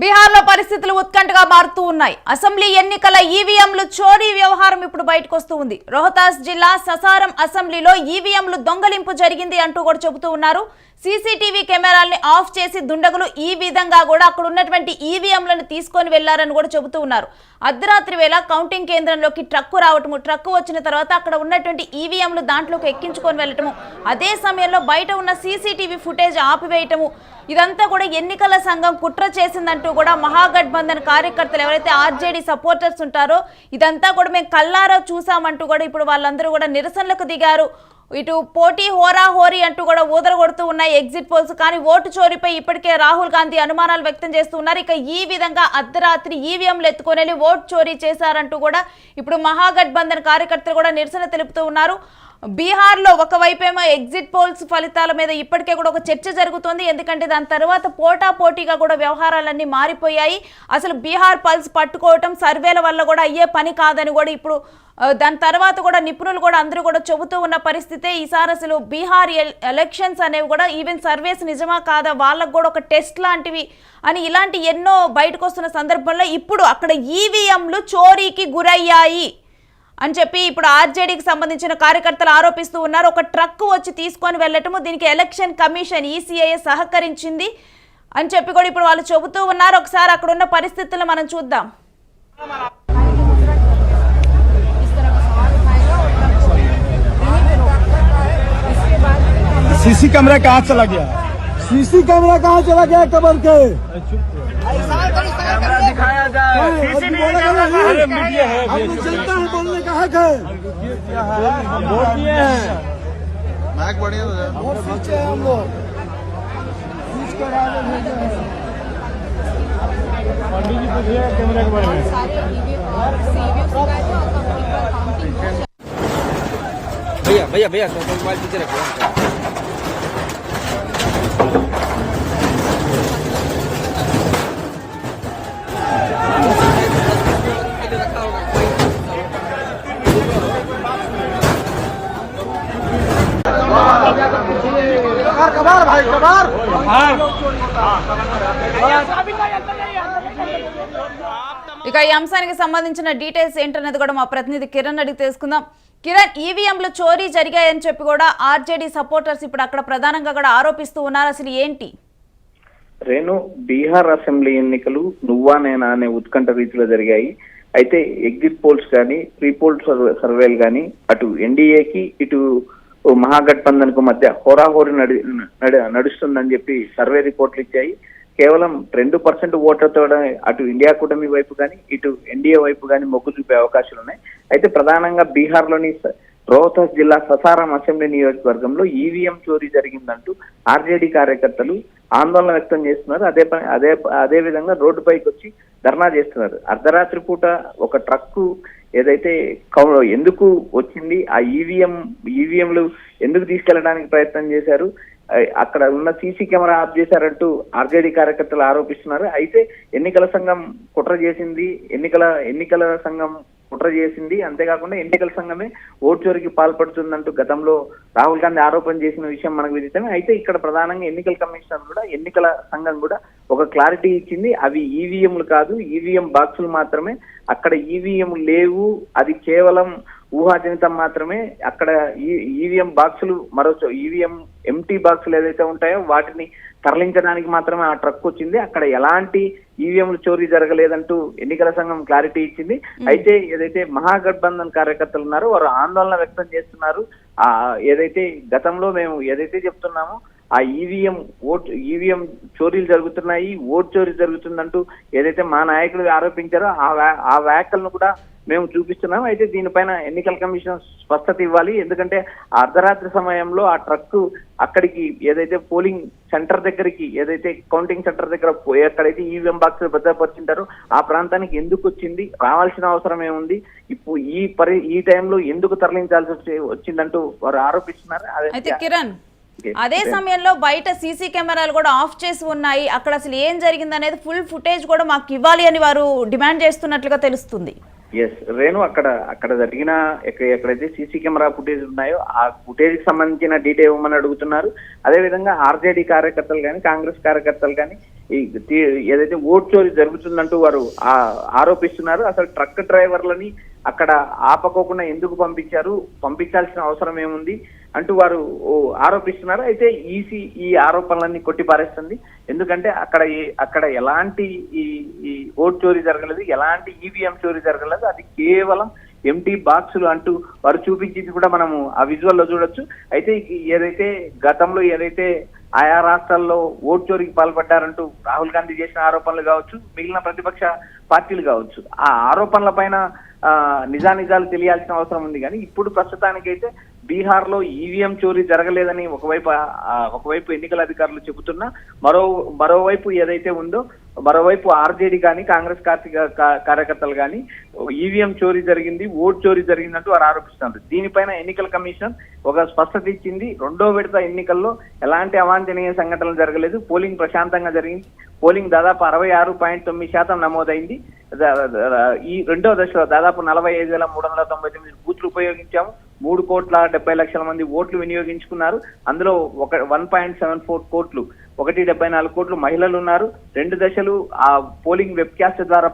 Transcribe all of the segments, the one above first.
బీహార్లో పరిస్థితులు ఉత్కంఠగా మారుతూ ఉన్నాయి. అసెంబ్లీ ఎన్నికల ఈవీఎంలు చోరీ వ్యవహారం ఇప్పుడు బయటకు వస్తూ ఉంది. రోహతాస్ జిల్లా ససారం అసెంబ్లీలో ఈవీఎంలు దొంగలింపు జరిగింది అంటూ కూడా చెబుతూ ఉన్నారు. సీసీటీవీ కెమెరాల్ని ఆఫ్ చేసి దుండగులు ఈ విధంగా కూడా అక్కడ ఉన్నటువంటి ఈవీఎంలను తీసుకొని వెళ్లారని కూడా చెబుతూ ఉన్నారు. అర్ధరాత్రి వేళ కౌంటింగ్ కేంద్రంలోకి ట్రక్కు రావటము, ట్రక్కు వచ్చిన తర్వాత అక్కడ ఉన్నటువంటి ఈవీఎంలు దాంట్లోకి ఎక్కించుకొని వెళ్ళటము, అదే సమయంలో బయట ఉన్న సీసీటీవీ ఫుటేజ్ ఆపివేయటము, ఇదంతా కూడా ఎన్నికల సంఘం కుట్ర చేసిందంటూ కూడా మహాగఠబంధన్ కార్యకర్తలు ఎవరైతే ఆర్జేడీ సపోర్టర్స్ ఉంటారో ఇదంతా కూడా మేము కల్లారా చూసామంటూ కూడా ఇప్పుడు వాళ్ళందరూ కూడా నిరసనలకు దిగారు. ఇటు పోటీ హోరాహోరీ అంటూ కూడా ఊదరగొడుతూ ఉన్నాయి ఎగ్జిట్ పోల్స్. కానీ ఓటు చోరీపై ఇప్పటికే రాహుల్ గాంధీ అనుమానాలు వ్యక్తం చేస్తూ ఉన్నారు. ఇక ఈ విధంగా అర్ధరాత్రి ఈవీఎంలు ఎత్తుకొని వెళ్ళి ఓటు చోరీ చేశారంటూ కూడా ఇప్పుడు మహాగఠబంధన్ కార్యకర్తలు కూడా నిరసన తెలుపుతూ ఉన్నారు. బీహార్లో ఒకవైపేమో ఎగ్జిట్ పోల్స్ ఫలితాల మీద ఇప్పటికే కూడా ఒక చర్చ జరుగుతోంది. ఎందుకంటే దాని తర్వాత పోటాపోటీగా కూడా వ్యవహారాలన్నీ మారిపోయాయి. అసలు బీహార్ పల్స్ పట్టుకోవటం సర్వేల వల్ల కూడా అయ్యే పని కాదని కూడా ఇప్పుడు దాని తర్వాత కూడా నిపుణులు కూడా అందరూ కూడా చెబుతూ ఉన్న పరిస్థితే. ఈసారి అసలు బీహార్ ఎలక్షన్స్ అనేవి కూడా ఈవెన్ సర్వేస్ నిజమా కాదా, వాళ్ళకు కూడా ఒక టెస్ట్ లాంటివి అని ఇలాంటి ఎన్నో బయటకు వస్తున్న సందర్భంలో ఇప్పుడు అక్కడ ఈవీఎంలు చోరీకి గురయ్యాయి అని చెప్పి ఇప్పుడు ఆర్జేడీకి సంబంధించిన కార్యకర్తలు ఆరోపిస్తూ ఉన్నారు. ఒక ట్రక్ వచ్చి తీసుకొని వెళ్ళటము, దీనికి ఎలక్షన్ కమిషన్ ఈసీఐ సహకరించింది అని చెప్పి కూడా ఇప్పుడు వాళ్ళు చెబుతూ ఉన్నారు. ఒకసారి అక్కడ ఉన్న పరిస్థితులను మనం చూద్దాం. सीसी कैमरा कहाँ चला गया? सीसी कैमरा कहाँ चला गया? कबर के कैमरा दिखाया जाए। अरे मीडिया है, हम जनता है, बोलने का हक है। हम वोट दिए हैं, माइक बढ़िया हो जाए, वोट पीछे है हम लोग खींच कर आगे भेजे हैं। पंडित जी पूछिए कैमरा के बारे में। भैया भैया भैया मोबाइल पीछे रखिए। कबार भाई कबार ఇక ఈ అంశానికి సంబంధించిన డీటెయిల్స్ ఏంటనేది కూడా మా ప్రతినిధి కిరణ్ అడిగి తెలుసుకుందాం. కిరణ్, ఈవీఎంలు చోరీ జరిగాయని చెప్పి కూడా ఆర్జేడీ సపోర్టర్స్ ఇప్పుడు అక్కడ ప్రధానంగా కూడా ఆరోపిస్తూ ఉన్నారు. అసలు ఏంటి రేణు, బీహార్ అసెంబ్లీ ఎన్నికలు నువ్వా నేనా అనే ఉత్కంఠ రీతిలో జరిగాయి. అయితే ఎగ్జిట్ పోల్స్ కానీ, ప్రీ పోల్ సర్వేలు కానీ అటు ఎన్డీఏకి ఇటు మహాగఠబంధన్ కు మధ్య హోరాహోరీ నడుస్తుందని చెప్పి సర్వే రిపోర్ట్లు ఇచ్చాయి. కేవలం 2% ఓట్లతో అటు ఇండియా కూటమి వైపు కానీ ఇటు ఎన్డీఏ వైపు కానీ మొగ్గు చూపే అవకాశాలు ఉన్నాయి. అయితే ప్రధానంగా బీహార్లోని రోహతాస్ జిల్లా ససారం అసెంబ్లీ నియోజకవర్గంలో ఈవీఎం చోరీ జరిగిందంటూ ఆర్జేడీ కార్యకర్తలు ఆందోళన వ్యక్తం చేస్తున్నారు. అదే విధంగా రోడ్డుపైకి వచ్చి ధర్నా చేస్తున్నారు. అర్ధరాత్రి పూట ఒక ట్రక్కు ఏదైతే ఎందుకు వచ్చింది, ఆ ఈవీఎంలు ఎందుకు తీసుకెళ్లడానికి ప్రయత్నం చేశారు, అక్కడ ఉన్న సీసీ కెమెరా ఆఫ్ చేశారంటూ ఆర్జేడీ కార్యకర్తలు ఆరోపిస్తున్నారు. అయితే ఎన్నికల సంఘం కుట్ర చేసింది, ఎన్నికల సంఘం కుట్ర చేసింది, అంతేకాకుండా ఎన్నికల సంఘమే ఓటు చోరీకి పాల్పడుతుందంటూ గతంలో రాహుల్ గాంధీ ఆరోపణ చేసిన విషయం మనకు విదితమే. అయితే ఇక్కడ ప్రధానంగా ఎన్నికల కమిషనర్ కూడా, ఎన్నికల సంఘం కూడా ఒక క్లారిటీ ఇచ్చింది. అవి ఈవీఎంలు కాదు, ఈవీఎం బాక్సులు మాత్రమే. అక్కడ ఈవీఎం లేవు, అది కేవలం ఊహాజనితం మాత్రమే. అక్కడ ఈవీఎం బాక్సులు ఈవీఎం ఎంటీ బాక్సులు ఏదైతే ఉంటాయో వాటిని తరలించడానికి మాత్రమే ఆ ట్రక్ వచ్చింది. అక్కడ ఎలాంటి ఈవీఎంలు చోరీ జరగలేదంటూ ఎన్నికల సంఘం క్లారిటీ ఇచ్చింది. అయితే ఏదైతే మహాగఠబంధన్ కార్యకర్తలు ఉన్నారో వారు ఆందోళన వ్యక్తం చేస్తున్నారు. ఏదైతే గతంలో మేము ఏదైతే చెప్తున్నామో ఆ ఈవీఎం చోరీలు జరుగుతున్నాయి, ఓటు చోరీ జరుగుతుందంటూ ఏదైతే మా నాయకులు ఆరోపించారో ఆ వ్యాఖ్యలను కూడా మేము చూపిస్తున్నాం. అయితే దీనిపైన ఎన్నికల కమిషన్ స్పష్టత ఇవ్వాలి. ఎందుకంటే అర్ధరాత్రి సమయంలో ఆ ట్రక్ అక్కడికి ఏదైతే పోలింగ్ సెంటర్ దగ్గరికి, ఏదైతే కౌంటింగ్ సెంటర్ దగ్గర ఎక్కడైతే ఈవీఎం బాక్స్ భద్రపరిచింటారో ఆ ప్రాంతానికి ఎందుకు వచ్చింది, రావాల్సిన అవసరం ఏముంది, ఇప్పుడు ఈ టైంలో ఎందుకు తరలించాల్సి వచ్చిందంటూ వారు ఆరోపిస్తున్నారు. అయితే కిరణ్, అదే సమయంలో బయట సీసీ కెమెరాలు కూడా ఆఫ్ చేసి ఉన్నాయి. అక్కడ అసలు ఏం జరిగింది అనేది ఫుల్ ఫుటేజ్ కూడా మాకు ఇవ్వాలి అని వారు డిమాండ్ చేస్తున్నట్లుగా తెలుస్తుంది. ఎస్ రేణు, అక్కడ జరిగిన ఎక్కడైతే సీసీ కెమెరా ఫుటేజ్ ఉన్నాయో ఆ ఫుటేజ్ కి సంబంధించిన డీటెయిల్ ఇవ్వమని అడుగుతున్నారు. అదేవిధంగా ఆర్జేడీ కార్యకర్తలు కానీ కాంగ్రెస్ కార్యకర్తలు కానీ ఏదైతే ఓట్ చోరీ జరుగుతుందంటూ వారు ఆరోపిస్తున్నారు. అసలు ట్రక్ డ్రైవర్లని అక్కడ ఆపకోకుండా ఎందుకు పంపించాల్సిన అవసరం ఏముంది అంటూ వారు ఆరోపిస్తున్నారు. అయితే ఈసీ ఈ ఆరోపణలన్నీ కొట్టిపారేస్తుంది. ఎందుకంటే అక్కడ ఎలాంటి ఈ ఓట్ చోరీ జరగలేదు, ఎలాంటి ఈవీఎం చోరీ జరగలేదు. అది కేవలం ఎంటీ బాక్సులు అంటూ వారు చూపించింది కూడా మనము ఆ విజువల్లో చూడొచ్చు. అయితే ఏదైతే గతంలో ఆయా రాష్ట్రాల్లో ఓట్ చోరీకి పాల్పడ్డారంటూ రాహుల్ గాంధీ చేసిన ఆరోపణలు కావచ్చు, మిగిలిన ప్రతిపక్ష పార్టీలు కావచ్చు, ఆ ఆరోపణల పైన నిజానిజాలు తెలియాల్సిన అవసరం ఉంది. కానీ ఇప్పుడు ప్రస్తుతానికైతే బీహార్ లో ఈవీఎం చోరీ జరగలేదని ఒకవైపు ఎన్నికల అధికారులు చెబుతున్నా, మరోవైపు ఏదైతే ఉందో మరోవైపు ఆర్జేడీ కానీ కాంగ్రెస్ కార్యకర్తలు కానీ ఈవీఎం చోరీ జరిగింది, ఓట్ చోరీ జరిగిందంటూ వారు ఆరోపిస్తున్నారు. దీనిపైన ఎన్నికల కమిషన్ ఒక స్పష్టత ఇచ్చింది. రెండో విడత ఎన్నికల్లో ఎలాంటి అవాంఛనీయ సంఘటనలు జరగలేదు, పోలింగ్ ప్రశాంతంగా జరిగింది. పోలింగ్ దాదాపు 66.9% నమోదైంది. ఈ రెండో దశలో దాదాపు 45,399 బూత్లు ఉపయోగించాము. 3,70,00,000 మంది ఓట్లు వినియోగించుకున్నారు. అందులో 1.74 కోట్లు 1.74 కోట్లు మహిళలు ఉన్నారు. 2 దశలు ఆ పోలింగ్ వెబ్కాస్ట్ ద్వారా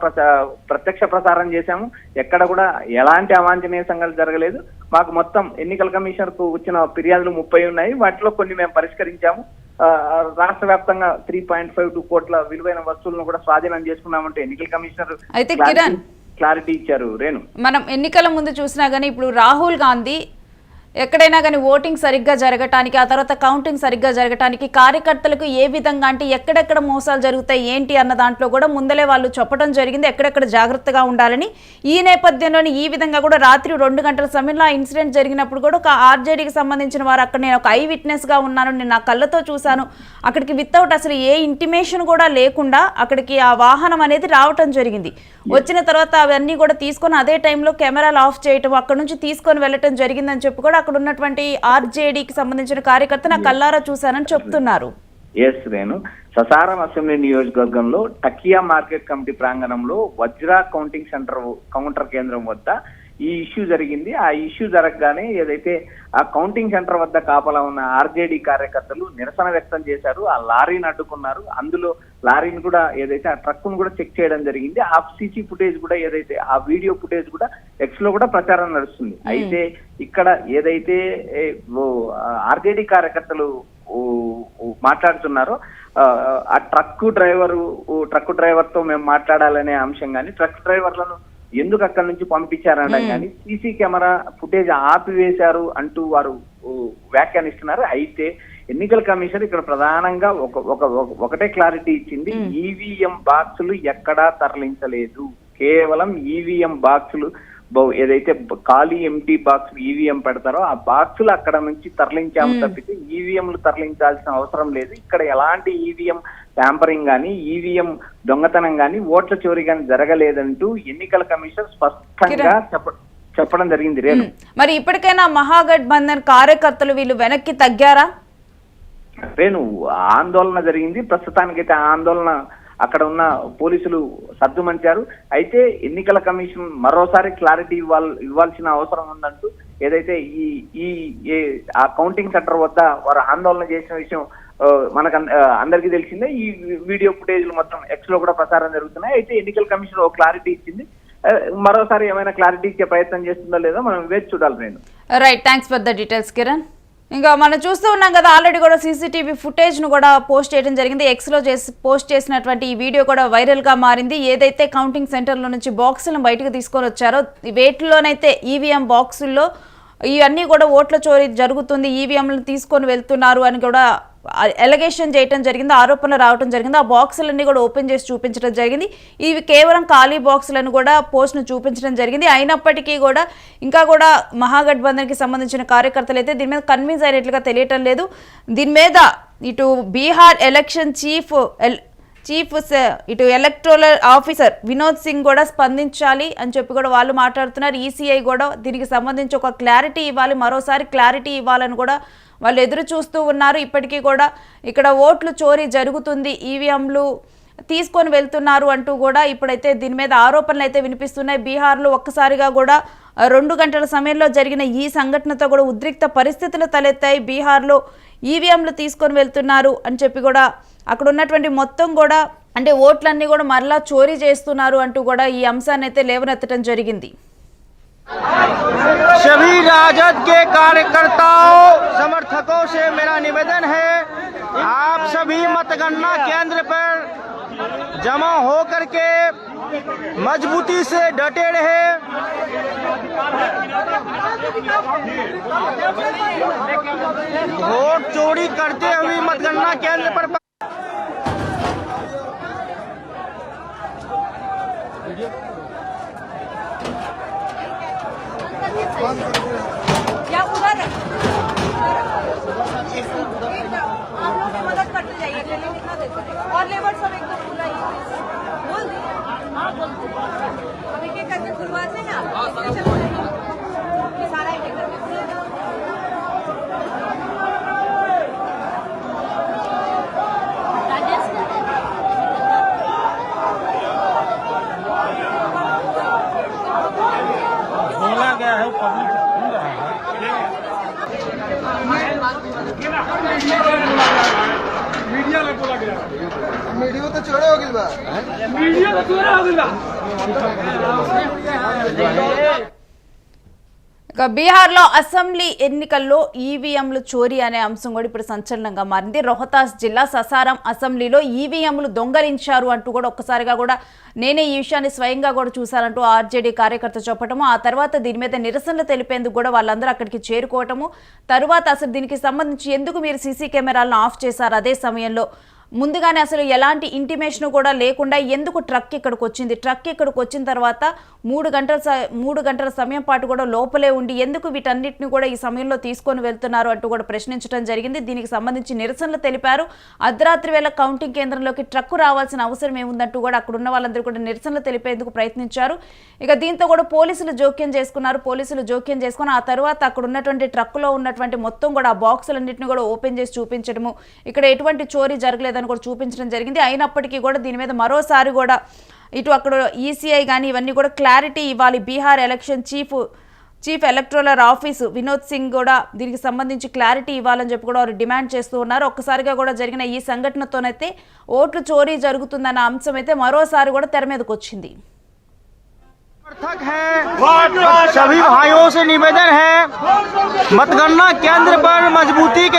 ప్రత్యక్ష ప్రసారం చేశాము. ఎక్కడ కూడా ఎలాంటి అవాంఛనీయ సంఘటనలు జరగలేదు. మాకు మొత్తం ఎన్నికల కమిషనర్ కు వచ్చిన ఫిర్యాదులు 30 ఉన్నాయి. వాటిలో కొన్ని మేము పరిష్కరించాము. రాష్ట్ర వ్యాప్తంగా 3.52 కోట్ల విలువైన వస్తువులను కూడా స్వాధీనం చేసుకున్నామంటే ఎన్నికల కమిషనర్ అయితే కిరణ్ క్లారిటీ ఇచ్చారు. రేణు, మనం ఎన్నికల ముందు చూసినా గానీ ఇప్పుడు రాహుల్ గాంధీ ఎక్కడైనా కానీ ఓటింగ్ సరిగ్గా జరగటానికి, ఆ తర్వాత కౌంటింగ్ సరిగ్గా జరగటానికి కార్యకర్తలకు ఏ విధంగా అంటే ఎక్కడెక్కడ మోసాలు జరుగుతాయి ఏంటి అన్న దాంట్లో కూడా ముందలే వాళ్ళు చెప్పడం జరిగింది, ఎక్కడెక్కడ జాగ్రత్తగా ఉండాలని. ఈ నేపథ్యంలోని ఈ విధంగా కూడా రాత్రి 2 గంటల సమయంలో ఆ ఇన్సిడెంట్ జరిగినప్పుడు కూడా ఒక ఆర్జేడీకి సంబంధించిన వారు అక్కడ నేను ఒక ఐ విట్నెస్గా ఉన్నాను, నేను నా కళ్ళతో చూశాను, అక్కడికి వితౌట్ అసలు ఏ ఇంటిమేషన్ కూడా లేకుండా అక్కడికి ఆ వాహనం అనేది రావటం జరిగింది. వచ్చిన తర్వాత అవన్నీ కూడా తీసుకొని అదే టైంలో కెమెరాలు ఆఫ్ చేయటం, అక్కడ నుంచి తీసుకొని వెళ్ళటం జరిగిందని చెప్పి కూడా అక్కడ ఉన్నటువంటి ఆర్జేడీకి సంబంధించిన కార్యకర్త నా కల్లారా చూశానని చెప్తున్నారు. ఎస్ రేణు, ససారం అసెంబ్లీ నియోజకవర్గంలో టకియా మార్కెట్ కమిటీ ప్రాంగణంలో వజ్రా కౌంటర్ కేంద్రం వద్ద ఈ ఇష్యూ జరిగింది. ఆ ఇష్యూ జరగగానే ఏదైతే ఆ కౌంటింగ్ సెంటర్ వద్ద కాపలా ఉన్న ఆర్జేడీ కార్యకర్తలు నిరసన వ్యక్తం చేశారు. ఆ లారీని అడ్డుకున్నారు. అందులో లారీని కూడా ఏదైతే ఆ ట్రక్ ను కూడా చెక్ చేయడం జరిగింది. ఆ సీసీ ఫుటేజ్ కూడా ఏదైతే ఆ వీడియో ఫుటేజ్ కూడా ఎక్స్ లో కూడా ప్రచారం నడుస్తుంది. అయితే ఇక్కడ ఏదైతే ఆర్జేడీ కార్యకర్తలు మాట్లాడుతున్నారో ఆ ట్రక్ డ్రైవర్ తో మేము మాట్లాడాలనే అంశం కానీ, ట్రక్ డ్రైవర్లను ఎందుకు అక్కడి నుంచి పంపించారనడం కానీ, సీసీ కెమెరా ఫుటేజ్ ఆపివేశారు అంటూ వారు వ్యాఖ్యానిస్తున్నారు. అయితే ఎన్నికల కమిషన్ ఇక్కడ ప్రధానంగా ఒకటే క్లారిటీ ఇచ్చింది. ఈవీఎం బాక్సులు ఎక్కడా తరలించలేదు. కేవలం ఈవీఎం బాక్సులు ఏదైతే ఖాళీ ఎంటీ బాక్స్ ఈవీఎం పెడతారో ఆ బాక్సులు అక్కడ నుంచి తరలించాము తప్పితే ఈవీఎంలు తరలించాల్సిన అవసరం లేదు. ఇక్కడ ఎలాంటి ఈవీఎం ట్యాంపరింగ్ గానీ, ఈవీఎం దొంగతనం గానీ, ఓట్ల చోరీ గానీ జరగలేదంటూ ఎన్నికల కమిషన్ స్పష్టంగా చెప్పడం జరిగింది. రేణు, మరి ఇప్పటికైనా మహాగఠబంధన్ కార్యకర్తలు వీళ్ళు వెనక్కి తగ్గారా? రేణు, ఆందోళన జరిగింది. ప్రస్తుతానికైతే ఆ ఆందోళన అక్కడ ఉన్న పోలీసులు సద్దుమంచారు. అయితే ఎన్నికల కమిషన్ మరోసారి క్లారిటీ ఇవ్వాల్సిన అవసరం ఉందంటూ ఏదైతే ఆ కౌంటింగ్ సెంటర్ వద్ద వారు ఆందోళన చేసిన విషయం మనకు అందరికీ తెలిసిందే. ఈ వీడియో ఫుటేజ్లు మొత్తం ఎక్స్ లో కూడా ప్రసారం జరుగుతున్నాయి. అయితే ఎన్నికల కమిషన్ ఒక క్లారిటీ ఇచ్చింది. మరోసారి ఏమైనా క్లారిటీ ఇచ్చే ప్రయత్నం చేస్తుందో లేదో మనం వేచి చూడాలి. నేను right, thanks for the details Kiran. ఇంకా మనం చూస్తూ ఉన్నాం కదా, ఆల్రెడీ కూడా సీసీటీవీ ఫుటేజ్ను కూడా పోస్ట్ చేయడం జరిగింది. ఎక్స్లో పోస్ట్ చేసినటువంటి ఈ వీడియో కూడా వైరల్గా మారింది. ఏదైతే కౌంటింగ్ సెంటర్లో నుంచి బాక్సులను బయటకు తీసుకొని వచ్చారో వేటిలోనైతే ఈవీఎం బాక్సుల్లో ఇవన్నీ కూడా ఓట్ల చోరీ జరుగుతుంది, ఈవీఎంలను తీసుకొని వెళ్తున్నారు అని కూడా ఎలిగేషన్ చేయడం జరిగింది, ఆరోపణలు రావడం జరిగింది. ఆ బాక్సులన్నీ కూడా ఓపెన్ చేసి చూపించడం జరిగింది. ఇవి కేవలం ఖాళీ బాక్సులను కూడా పోస్ట్ను చూపించడం జరిగింది. అయినప్పటికీ కూడా ఇంకా కూడా మహాగఠబంధన్కి సంబంధించిన కార్యకర్తలు అయితే దీని మీద కన్విన్స్ అయినట్లుగా తెలియటం లేదు. దీని మీద ఇటు బీహార్ ఎలక్షన్ చీఫ్ ఇటు ఎలక్టోరల్ ఆఫీసర్ వినోద్ సింగ్ కూడా స్పందించాలి అని చెప్పి కూడా వాళ్ళు మాట్లాడుతున్నారు. ఈసీఐ కూడా దీనికి సంబంధించి ఒక క్లారిటీ ఇవ్వాలి, మరోసారి క్లారిటీ ఇవ్వాలని కూడా వాళ్ళు ఎదురు చూస్తూ ఉన్నారు. ఇప్పటికీ కూడా ఇక్కడ ఓట్లు చోరీ జరుగుతుంది, ఈవీఎంలు తీసుకొని వెళ్తున్నారు అంటూ కూడా ఇప్పుడైతే దీని మీద ఆరోపణలు అయితే వినిపిస్తున్నాయి. బీహార్లో ఒక్కసారిగా కూడా 2 గంటల సమయంలో జరిగిన ఈ సంఘటనతో కూడా ఉద్రిక్త పరిస్థితులు తలెత్తాయి. బీహార్లో ఈవీఎంలు తీసుకొని వెళ్తున్నారు అని చెప్పి కూడా అక్కడ ఉన్నటువంటి మొత్తం కూడా అంటే ఓట్లన్నీ కూడా మరలా చోరీ చేస్తున్నారు అంటూ కూడా ఈ అంశాన్ని అయితే లేవనెత్తడం జరిగింది. सभी राजद के कार्यकर्ताओं समर्थकों से मेरा निवेदन है, आप सभी मतगणना केंद्र पर जमा हो करके मजबूती से डटे रहे। वोट चोरी करते हुए मतगणना केंद्र पर या उधर आप लोग मदद करते जाइए, लिखना देते और लेबर सब एकदम खुला ही बोल दी अभी के करके खुलवा से ना ये सारा ही बोला गया है, पब्लिक सुन रहा है। मीडिया में बोला गया, मीडिया तो चोरे हो गई बा, मीडिया तो चोरे हो गई बा। ఇక బీహార్లో అసెంబ్లీ ఎన్నికల్లో ఈవీఎంలు చోరీ అనే అంశం కూడా ఇప్పుడు సంచలనంగా మారింది. రోహతాస్ జిల్లా ససారం అసెంబ్లీలో ఈవీఎంలు దొంగలించారు అంటూ కూడా ఒక్కసారిగా కూడా నేనే ఈ విషయాన్ని స్వయంగా కూడా చూశానంటూ ఆర్జేడీ కార్యకర్త చెప్పటము, ఆ తర్వాత దీని మీద నిరసనలు తెలిపేందుకు కూడా వాళ్ళందరూ అక్కడికి చేరుకోవటము, తరువాత అసలు దీనికి సంబంధించి ఎందుకు మీరు సీసీ కెమెరాలను ఆఫ్ చేశారు, అదే సమయంలో ముందుగానే అసలు ఎలాంటి ఇంటిమేషన్ కూడా లేకుండా ఎందుకు ట్రక్ ఇక్కడికి వచ్చింది, ట్రక్ ఇక్కడికి వచ్చిన తర్వాత 3 గంటల సమయం పాటు కూడా లోపలే ఉండి ఎందుకు వీటన్నిటిని కూడా ఈ సమయంలో తీసుకొని వెళ్తున్నారు అంటూ కూడా ప్రశ్నించడం జరిగింది. దీనికి సంబంధించి నిరసనలు తెలిపారు. అర్ధరాత్రి వేళ కౌంటింగ్ కేంద్రంలోకి ట్రక్కు రావాల్సిన అవసరం ఏముందంటూ కూడా అక్కడ ఉన్న వాళ్ళందరూ కూడా నిరసనలు తెలిపేందుకు ప్రయత్నించారు. ఇక దీంతో కూడా పోలీసులు జోక్యం చేసుకుని ఆ తర్వాత అక్కడ ఉన్నటువంటి ట్రక్కులో ఉన్నటువంటి మొత్తం కూడా ఆ బాక్సులన్నింటినీ కూడా ఓపెన్ చేసి చూపించడము, ఇక్కడ ఎటువంటి చోరీ జరగలేదని కూడా చూపించడం జరిగింది. అయినప్పటికీ కూడా దీని మీద మరోసారి కూడా ఇటు అక్కడ ఈసీఐ కానీ ఇవన్నీ కూడా క్లారిటీ ఇవ్వాలి. Bihar election chief electoral office Vinod Singh కూడా దీనికి సంబంధించి క్లారిటీ ఇవ్వాలని చెప్పి కూడా వారు డిమాండ్ చేస్తూ ఉన్నారు. ఒక్కసారిగా కూడా జరిగిన ఈ సంఘటనతోనైతే ఓట్లు చోరీ జరుగుతుందన్న అంశం అయితే మరోసారి కూడా తెర మీదకి వచ్చింది. सभी भाइयों से निवेदन है, मतगणना केंद्र पर मजबूती के